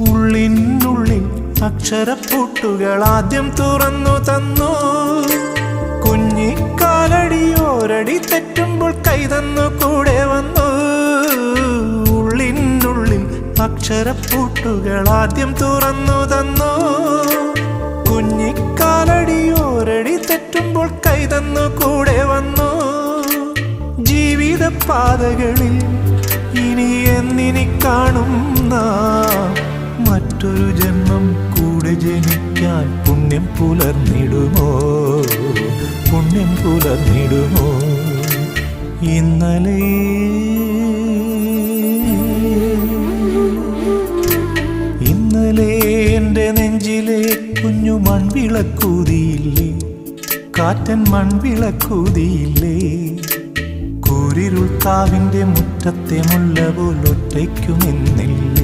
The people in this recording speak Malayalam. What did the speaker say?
ഉള്ളിനുള്ളിൽ അക്ഷരപ്പൂട്ടുകൾ ആദ്യം തുറന്നു തന്നു. കുഞ്ഞിക്കാലടിയോരടി തെറ്റുമ്പോൾ കൈതന്നു കൂടെ വന്നു. ഉള്ളിനുള്ളിൽ അക്ഷരപ്പൂട്ടുകൾ ആദ്യം തുറന്നു തന്നു. കുഞ്ഞിക്കാലടിയോരടി തെറ്റുമ്പോൾ കൈതന്നു കൂടെ വന്നു. ജീവിത പാതകളിൽ ഇനി എന്നിനി കാണും നാം മറ്റൊരു ജന്മം കൂടെ ജനിക്കാൻ പുണ്യം പുലർന്നിടുമോ, പുണ്യം പുലർന്നിടുമോ? ഇന്നലെ എൻ്റെ നെഞ്ചിലെ കുഞ്ഞു മൺവിളക്കൂതിയില്ലേ, കാറ്റൻ മൺവിളക്കൂതിയില്ലേ? കൂരിരുൾ കാവിൻ്റെ മുറ്റത്തെ മുല്ല പോലൊറ്റയ്ക്കു നിന്നില്ലേ?